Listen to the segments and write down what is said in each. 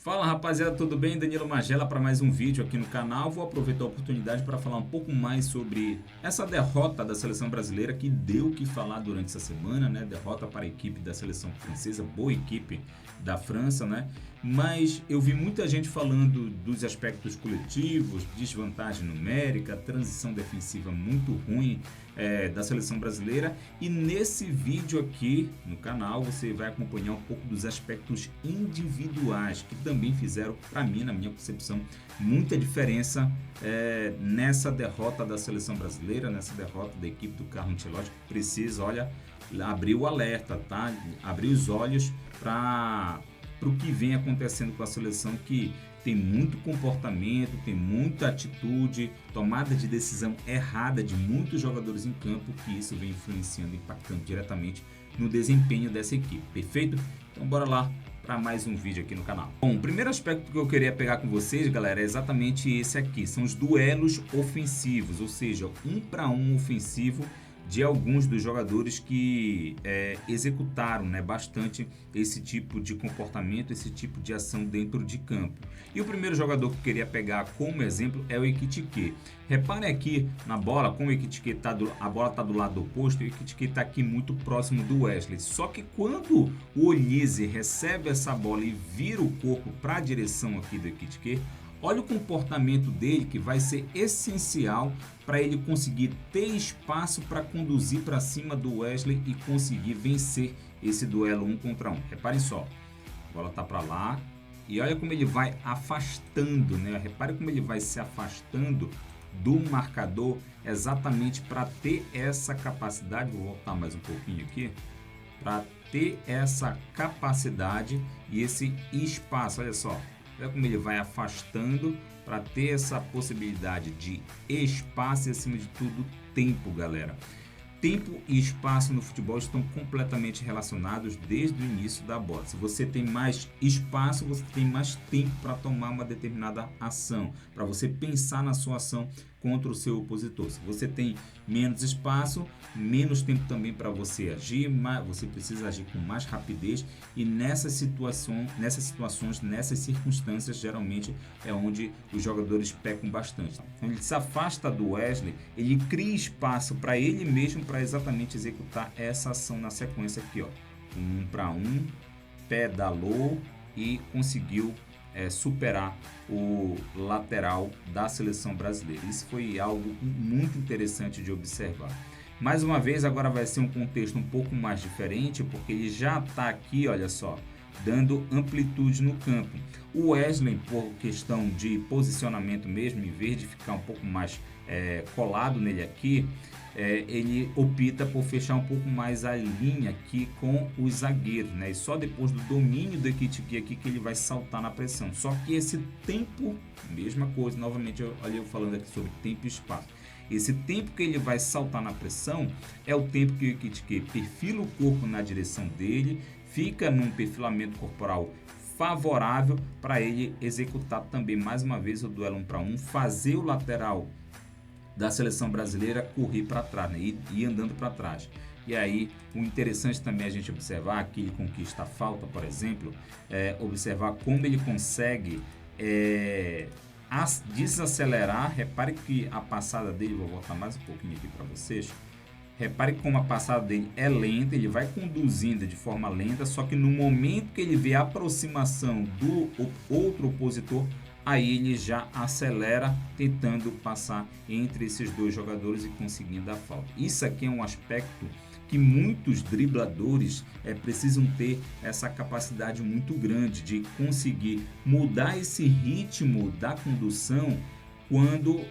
Fala rapaziada, tudo bem? Danilo Magela para mais um vídeo aqui no canal. Vou aproveitar a oportunidade para falar um pouco mais sobre essa derrota da seleção brasileira que deu o que falar durante essa semana, né? Derrota para a equipe da seleção francesa, boa equipe da França, né? Mas eu vi muita gente falando dos aspectos coletivos, desvantagem numérica, transição defensiva muito ruim da seleção brasileira. E nesse vídeo aqui no canal você vai acompanhar um pouco dos aspectos individuais que também fizeram, para mim, na minha concepção, muita diferença nessa derrota da seleção brasileira, nessa derrota da equipe do Carlo Ancelotti. Precisa, olha, abrir o alerta, tá? Abrir os olhos para o que vem acontecendo com a seleção, que tem muito comportamento, tem muita atitude, tomada de decisão errada de muitos jogadores em campo, que isso vem influenciando, impactando diretamente no desempenho dessa equipe, perfeito? Então bora lá para mais um vídeo aqui no canal. Bom, o primeiro aspecto que eu queria pegar com vocês, galera, é exatamente esse aqui, são os duelos ofensivos, ou seja, um para um ofensivo de alguns dos jogadores que executaram, né, bastante esse tipo de comportamento, esse tipo de ação dentro de campo. E o primeiro jogador que eu queria pegar como exemplo é o Ekitike. Reparem aqui na bola, como o Ekitike a bola está do lado oposto, o Ekitike está aqui muito próximo do Wesley. Só que quando o Olise recebe essa bola e vira o corpo para a direção aqui do Ekitike, olha o comportamento dele, que vai ser essencial para ele conseguir ter espaço para conduzir para cima do Wesley e conseguir vencer esse duelo 1 contra 1. Reparem só, a bola tá para lá e olha como ele vai afastando, né? Repare como ele vai se afastando do marcador exatamente para ter essa capacidade. Vou voltar mais um pouquinho aqui, para ter essa capacidade e esse espaço. Olha só, olha como ele vai afastando para ter essa possibilidade de espaço e, acima de tudo, tempo, galera. Tempo e espaço no futebol estão completamente relacionados desde o início da bola. Se você tem mais espaço, você tem mais tempo para tomar uma determinada ação, para você pensar na sua ação contra o seu opositor. Se você tem menos espaço, menos tempo também para você agir, mas você precisa agir com mais rapidez, e nessas situações, nessas circunstâncias, geralmente é onde os jogadores pecam bastante. Então, ele se afasta do Wesley, ele cria espaço para ele mesmo para exatamente executar essa ação na sequência aqui, ó. 1 para 1, pedalou e conseguiu superar o lateral da seleção brasileira. Isso foi algo muito interessante de observar. Mais uma vez, agora vai ser um contexto um pouco mais diferente, porque ele já está aqui, olha só, dando amplitude no campo. O Wesley, por questão de posicionamento mesmo, em vez de ficar um pouco mais colado nele aqui, ele opta por fechar um pouco mais a linha aqui com os zagueiros, né? E só depois do domínio do Ekitike aqui que ele vai saltar na pressão. Só que esse tempo, mesma coisa, novamente, olha eu falando aqui sobre tempo e espaço. Esse tempo que ele vai saltar na pressão é o tempo que o Ekitike perfila o corpo na direção dele, fica num perfilamento corporal favorável para ele executar também mais uma vez o duelo 1 para 1, fazer o lateral da seleção brasileira correr para trás, né? E andando para trás. E aí, o interessante também a gente observar que ele conquista a falta, por exemplo, observar como ele consegue desacelerar. Repare que a passada dele, vou voltar mais um pouquinho aqui para vocês. Repare como a passada dele é lenta, ele vai conduzindo de forma lenta, só que no momento que ele vê a aproximação do outro opositor, aí ele já acelera, tentando passar entre esses dois jogadores e conseguindo a falta. Isso aqui é um aspecto que muitos dribladores precisam ter essa capacidade muito grande de conseguir mudar esse ritmo da condução quando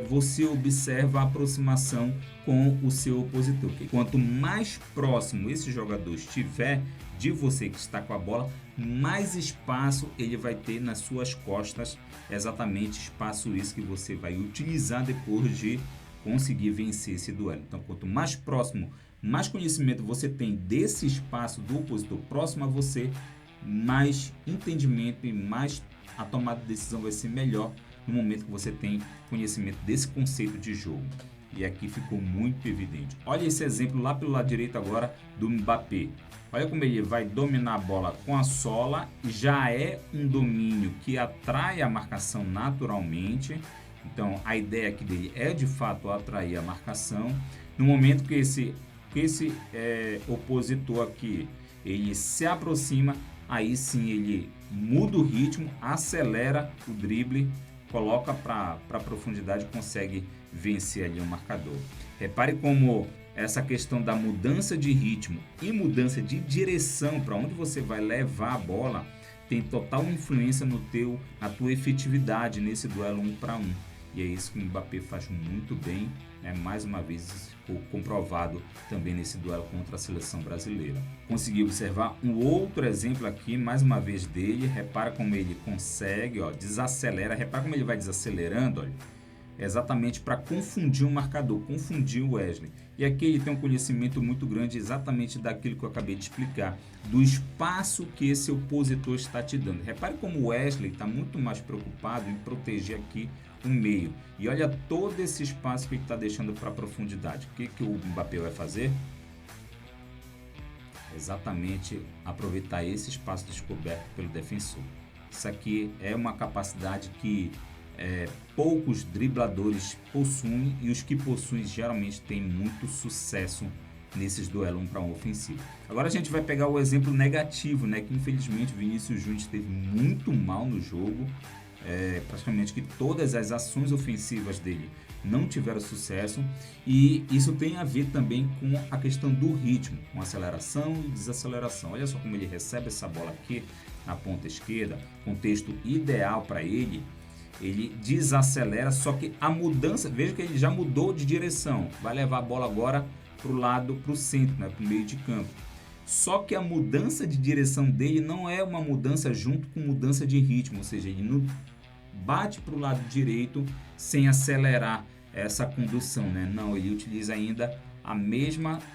você observa a aproximação com o seu opositor. Quanto mais próximo esse jogador estiver de você que está com a bola, mais espaço ele vai ter nas suas costas, exatamente espaço esse que você vai utilizar depois de conseguir vencer esse duelo. Então, quanto mais próximo, mais conhecimento você tem desse espaço do opositor próximo a você, mais entendimento e mais a tomada de decisão vai ser melhor no momento que você tem conhecimento desse conceito de jogo. e aqui ficou muito evidente. Olha esse exemplo lá pelo lado direito agora do Mbappé. Olha como ele vai dominar a bola com a sola, já é um domínio que atrai a marcação naturalmente. Então a ideia aqui dele é de fato atrair a marcação. No momento que esse opositor aqui ele se aproxima, aí sim ele muda o ritmo, acelera o drible, coloca para profundidade e consegue vencer ali o marcador. Repare como essa questão da mudança de ritmo e mudança de direção para onde você vai levar a bola tem total influência na tua efetividade nesse duelo 1 para 1. E é isso que o Mbappé faz muito bem, né? Mais uma vez ficou comprovado também nesse duelo contra a seleção brasileira. Consegui observar um outro exemplo aqui, mais uma vez dele. Repara como ele consegue, ó, desacelera. Repara como ele vai desacelerando, olha. Exatamente para confundir o marcador, confundir o Wesley. E aqui ele tem um conhecimento muito grande exatamente daquilo que eu acabei de explicar, do espaço que esse opositor está te dando. Repare como o Wesley está muito mais preocupado em proteger aqui o meio. E olha todo esse espaço que ele está deixando para a profundidade. O que o Mbappé vai fazer? Exatamente aproveitar esse espaço descoberto pelo defensor. Isso aqui é uma capacidade que poucos dribladores possuem, e os que possuem geralmente têm muito sucesso nesses duelos 1 para 1 ofensivo. Agora a gente vai pegar o exemplo negativo, né, que infelizmente o Vinícius Júnior esteve muito mal no jogo, praticamente que todas as ações ofensivas dele não tiveram sucesso, e isso tem a ver também com a questão do ritmo, com aceleração e desaceleração. Olha só como ele recebe essa bola aqui na ponta esquerda, contexto ideal para ele desacelera, só que a mudança, veja que ele já mudou de direção, vai levar a bola agora para o lado, para o centro, né, para o meio de campo. Só que a mudança de direção dele não é uma mudança junto com mudança de ritmo, ou seja, ele não bate para o lado direito sem acelerar essa condução, né? Não, ele utiliza ainda o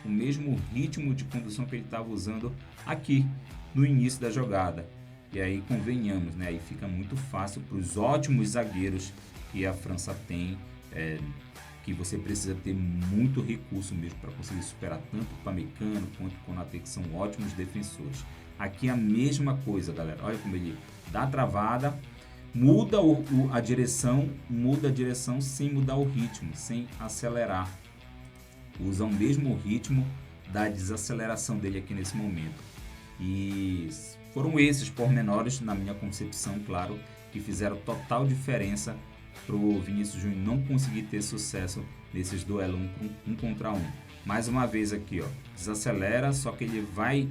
mesmo ritmo de condução que ele estava usando aqui no início da jogada. E aí convenhamos, né? Aí fica muito fácil para os ótimos zagueiros que a França tem, que você precisa ter muito recurso mesmo para conseguir superar tanto o Upamecano quanto o Konaté, que são ótimos defensores. Aqui a mesma coisa, galera. Olha como ele dá a travada, muda a direção sem mudar o ritmo, sem acelerar. Usa o mesmo ritmo da desaceleração dele aqui nesse momento. E foram esses pormenores, na minha concepção, claro, que fizeram total diferença para o Vinícius Júnior não conseguir ter sucesso nesses duelos 1 contra 1. Mais uma vez aqui, ó, desacelera, só que ele vai,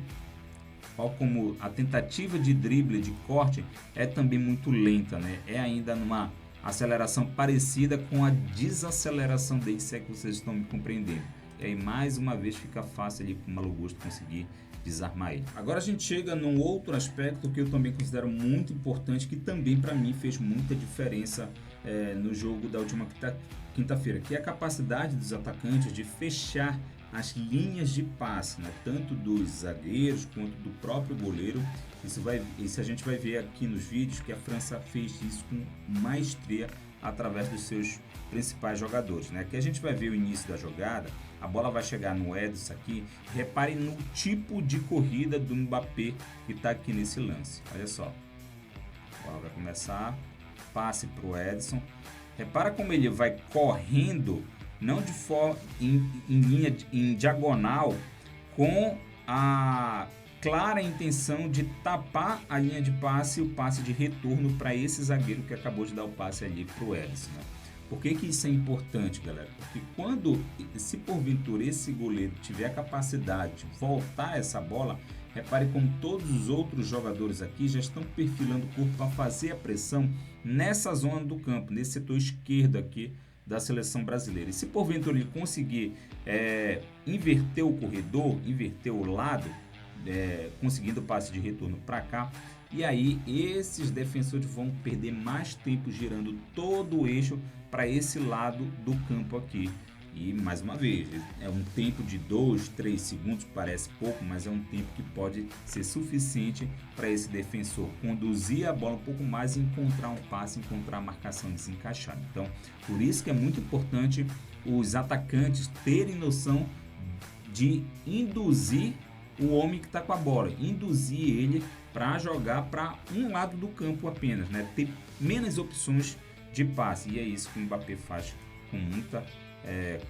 ó, como a tentativa de drible, de corte, é também muito lenta, né? É ainda numa aceleração parecida com a desaceleração dele, se é que vocês estão me compreendendo. E aí, mais uma vez, fica fácil ali para o Malo Gusto conseguir desarmar ele. Agora a gente chega num outro aspecto que eu também considero muito importante, que também para mim fez muita diferença no jogo da última quinta-feira, que é a capacidade dos atacantes de fechar as linhas de passe, né? Tanto dos zagueiros quanto do próprio goleiro. Isso a gente vai ver aqui nos vídeos que a França fez isso com maestria através dos seus principais jogadores, né? Aqui a gente vai ver o início da jogada, a bola vai chegar no Edson aqui. Reparem no tipo de corrida do Mbappé que está aqui nesse lance. Olha só, a bola vai começar, passe para o Edson. Repara como ele vai correndo, não de forma em diagonal, com a clara intenção de tapar a linha de passe e o passe de retorno para esse zagueiro que acabou de dar o passe ali para o Edson, né? Por que isso é importante, galera? Porque se porventura esse goleiro tiver a capacidade de voltar essa bola, repare como todos os outros jogadores aqui já estão perfilando o corpo para fazer a pressão nessa zona do campo, nesse setor esquerdo aqui da seleção brasileira. E se porventura ele conseguir inverter o corredor, inverter o lado, conseguindo o passe de retorno para cá, e aí esses defensores vão perder mais tempo girando todo o eixo para esse lado do campo aqui. E mais uma vez, é um tempo de 2, 3 segundos, parece pouco, mas é um tempo que pode ser suficiente para esse defensor conduzir a bola um pouco mais e encontrar um passe, encontrar a marcação desencaixada. Então, por isso que é muito importante os atacantes terem noção de induzir o homem que está com a bola, induzir ele para jogar para um lado do campo apenas, né? Ter menos opções de passe. E é isso que o Mbappé faz com muita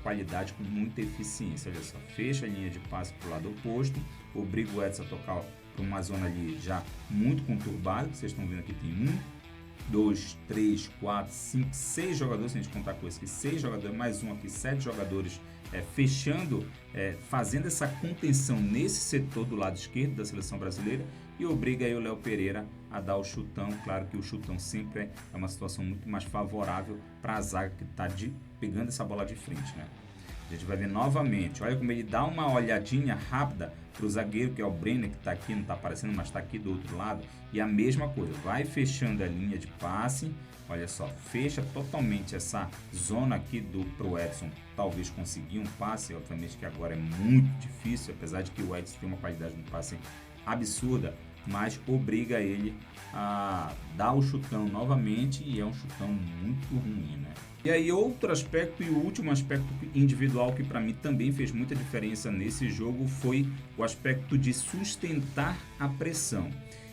qualidade, com muita eficiência. Olha só, fecha a linha de passe para o lado oposto, obriga o Edson a tocar para uma zona ali já muito conturbada. Vocês estão vendo aqui, tem 2, 3, 4, 5, 6 jogadores, se a gente contar com esse aqui, 6 jogadores, mais um aqui, 7 jogadores fechando, fazendo essa contenção nesse setor do lado esquerdo da seleção brasileira, e obriga aí o Léo Pereira a dar o chutão. Claro que o chutão sempre é uma situação muito mais favorável para a zaga que está pegando essa bola de frente, né? A gente vai ver novamente, olha como ele dá uma olhadinha rápida para o zagueiro, que é o Brenner, que está aqui, não está aparecendo, mas está aqui do outro lado, e a mesma coisa, vai fechando a linha de passe, olha só, fecha totalmente essa zona aqui pro Edson, talvez conseguir um passe, obviamente que agora é muito difícil, apesar de que o Edson tem uma qualidade no passe absurda, mas obriga ele a dar o chutão novamente, e é um chutão muito ruim, né? E aí outro aspecto, e o último aspecto individual que para mim também fez muita diferença nesse jogo, foi o aspecto de sustentar a pressão.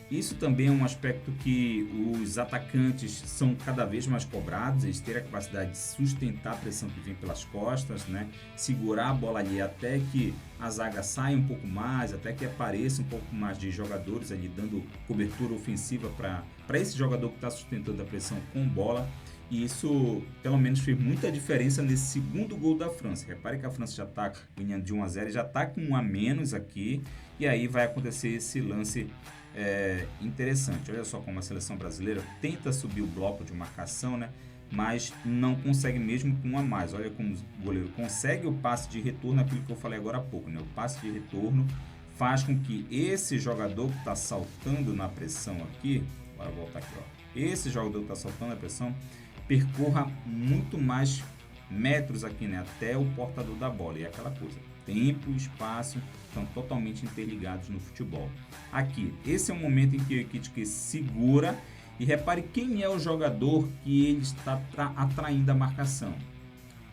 Isso também é um aspecto que os atacantes são cada vez mais cobrados, eles terem a capacidade de sustentar a pressão que vem pelas costas, né? Segurar a bola ali até que a zaga saia um pouco mais, até que apareça um pouco mais de jogadores ali dando cobertura ofensiva para esse jogador que está sustentando a pressão com bola. E isso, pelo menos, fez muita diferença nesse segundo gol da França. Repare que a França já está ganhando de 1-0, já está com 1 a menos aqui. E aí vai acontecer esse lance interessante. Olha só como a seleção brasileira tenta subir o bloco de marcação, né? Mas não consegue mesmo com 1 a mais. Olha como o goleiro consegue o passe de retorno, aquilo que eu falei agora há pouco, né? O passe de retorno faz com que esse jogador que está saltando na pressão aqui, bora voltar aqui, ó. Esse jogador que está saltando na pressão percorra muito mais metros aqui, né, até o portador da bola. E é aquela coisa, tempo e espaço estão totalmente interligados no futebol. Aqui, esse é o momento em que o Ekitike segura, e repare quem é o jogador que ele está atraindo a marcação.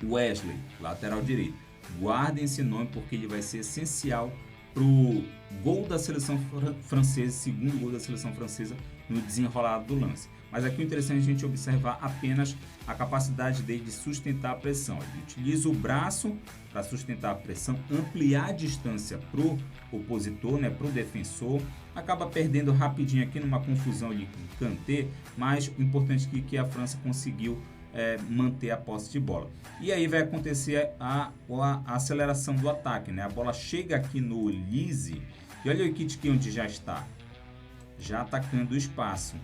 Wesley, lateral direito. Guardem esse nome porque ele vai ser essencial para o gol da seleção francesa, segundo gol da seleção francesa no desenrolar do lance. Mas aqui o interessante é a gente observar apenas a capacidade dele de sustentar a pressão. Ele utiliza o braço para sustentar a pressão, ampliar a distância para o opositor, né, para o defensor. Acaba perdendo rapidinho aqui numa confusão ali com o Kanté, mas o importante é que a França conseguiu manter a posse de bola. E aí vai acontecer a aceleração do ataque, né? A bola chega aqui no Olise, e olha o Ekitike onde já está, já atacando o espaço.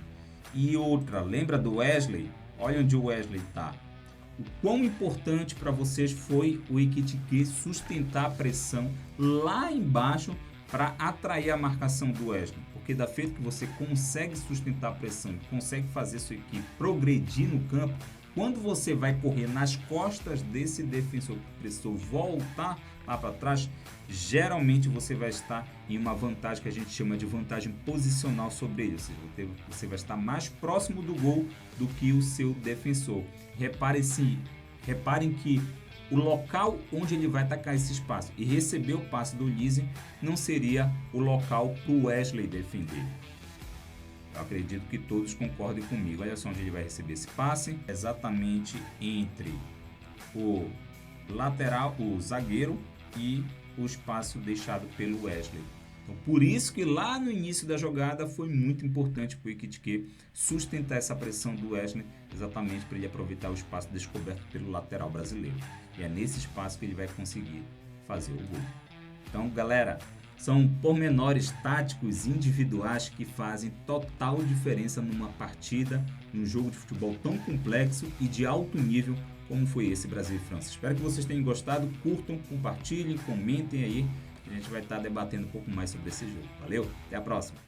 E outra, lembra do Wesley? Olha onde o Wesley está. O quão importante para vocês foi o Ekitike sustentar a pressão lá embaixo para atrair a marcação do Wesley. Porque da feita que você consegue sustentar a pressão, consegue fazer sua equipe progredir no campo, quando você vai correr nas costas desse defensor que precisou voltar lá para trás, geralmente você vai estar em uma vantagem que a gente chama de vantagem posicional sobre ele. Ou seja, você vai estar mais próximo do gol do que o seu defensor. Reparem que o local onde ele vai atacar esse espaço e receber o passe do Olise não seria o local para o Wesley defender. Eu acredito que todos concordem comigo. Olha só onde ele vai receber esse passe. Exatamente entre o lateral, o zagueiro, e o espaço deixado pelo Wesley. Então, por isso que lá no início da jogada foi muito importante para o Ekitike sustentar essa pressão do Wesley, exatamente para ele aproveitar o espaço descoberto pelo lateral brasileiro. E é nesse espaço que ele vai conseguir fazer o gol. Então, galera, são pormenores táticos individuais que fazem total diferença numa partida, num jogo de futebol tão complexo e de alto nível como foi esse Brasil e França. Espero que vocês tenham gostado, curtam, compartilhem, comentem aí. A gente vai estar debatendo um pouco mais sobre esse jogo. Valeu, até a próxima!